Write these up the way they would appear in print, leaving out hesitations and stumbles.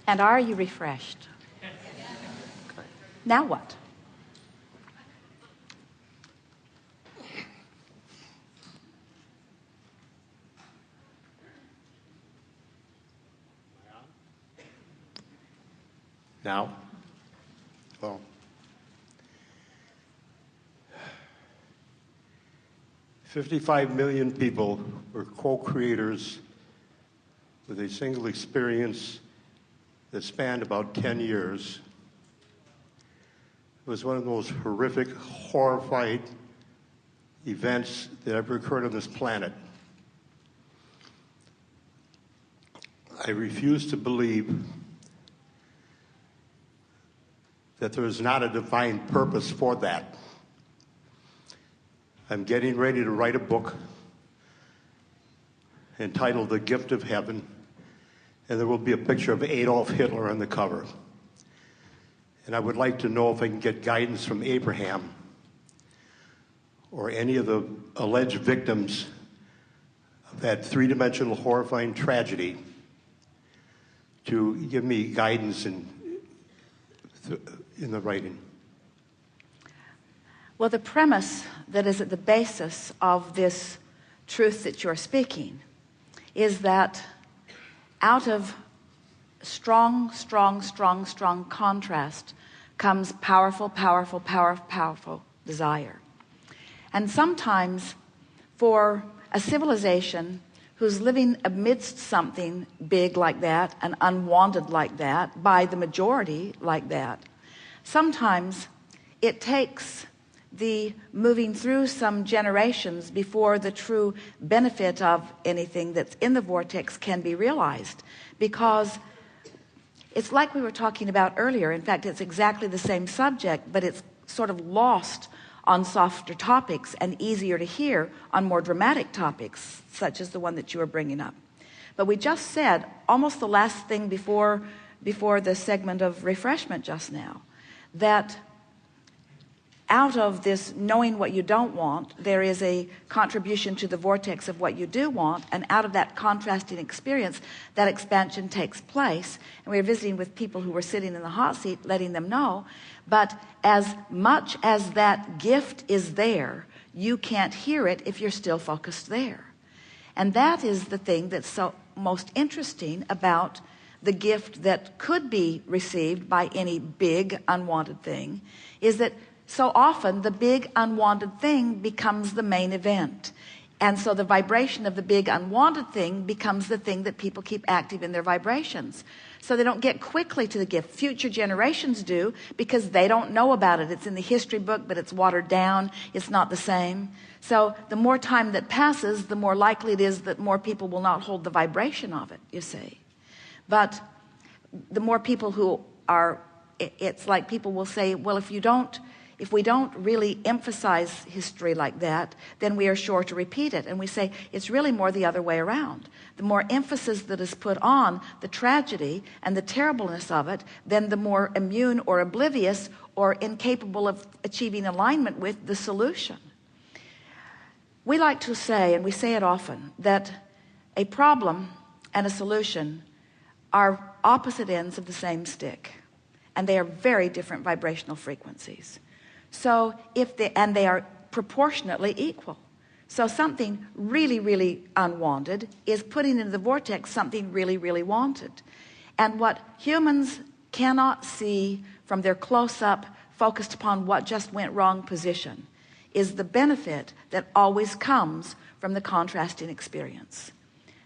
And are you refreshed? Good. Now what? Now? Well, 55 million people were co-creators with a single experience that spanned about 10 years. It was one of the most horrific, horrified events that ever occurred on this planet. I refuse to believe that there is not a divine purpose for that. I'm getting ready to write a book entitled The Gift of Heaven, and there will be a picture of Adolf Hitler on the cover. And I would like to know if I can get guidance from Abraham or any of the alleged victims of that three-dimensional horrifying tragedy to give me guidance in the writing. Well, the premise that is at the basis of this truth that you're speaking is that out of strong contrast comes powerful desire. And sometimes for a civilization who's living amidst something big like that and unwanted like that by the majority like that, sometimes it takes the moving through some generations before the true benefit of anything that's in the vortex can be realized, because it's like we were talking about earlier. In fact, it's exactly the same subject, but it's sort of lost on softer topics and easier to hear on more dramatic topics, such as the one that you were bringing up. But we just said almost the last thing before the segment of refreshment just now, that out of this knowing what you don't want, there is a contribution to the vortex of what you do want, and out of that contrasting experience, that expansion takes place. And we were visiting with people who were sitting in the hot seat, letting them know, but as much as that gift is there, you can't hear it if you're still focused there. And that is the thing that's so most interesting about the gift that could be received by any big unwanted thing, is that so often the big unwanted thing becomes the main event. And so the vibration of the big unwanted thing becomes the thing that people keep active in their vibrations. So they don't get quickly to the gift. Future generations do, because they don't know about it. It's in the history book, but it's watered down. It's not the same. So the more time that passes, the more likely it is that more people will not hold the vibration of it, you see. But the more people who are, it's like people will say, well, if we don't really emphasize history like that, then we are sure to repeat it. And we say it's really more the other way around. The more emphasis that is put on the tragedy and the terribleness of it, then the more immune or oblivious or incapable of achieving alignment with the solution. We like to say, and we say it often, that a problem and a solution are opposite ends of the same stick, and they are very different vibrational frequencies. So and they are proportionately equal. So something really unwanted is putting into the vortex something really wanted. And what humans cannot see from their close-up, focused upon what just went wrong position, is the benefit that always comes from the contrasting experience.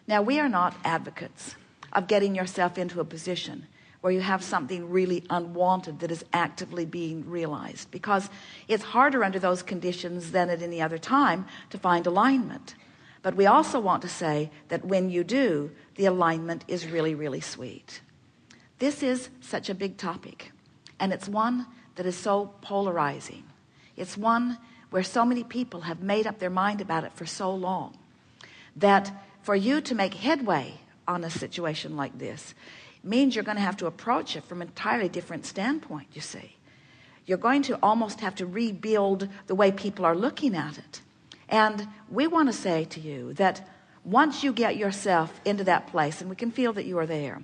Now, we are not advocates of getting yourself into a position where you have something really unwanted that is actively being realized, because it's harder under those conditions than at any other time to find alignment. But we also want to say that when you do, the alignment is really sweet. This is such a big topic, and it's one that is so polarizing. It's one where so many people have made up their mind about it for so long, that for you to make headway on a situation like this means you're going to have to approach it from an entirely different standpoint, you see. You're going to almost have to rebuild the way people are looking at it. And we want to say to you that once you get yourself into that place, and we can feel that you are there,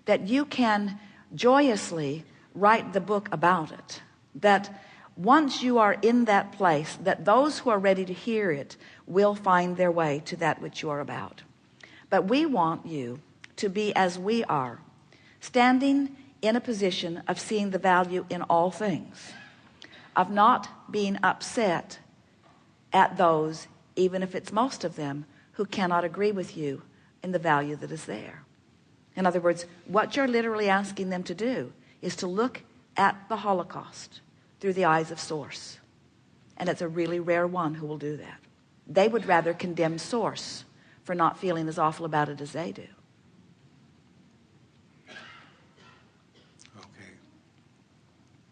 that you can joyously write the book about it, that once you are in that place, that those who are ready to hear it will find their way to that which you are about. But we want you to be as we are, standing in a position of seeing the value in all things, of not being upset at those, even if it's most of them, who cannot agree with you in the value that is there. In other words, what you're literally asking them to do is to look at the Holocaust through the eyes of Source. And it's a really rare one who will do that. They would rather condemn Source for not feeling as awful about it as they do.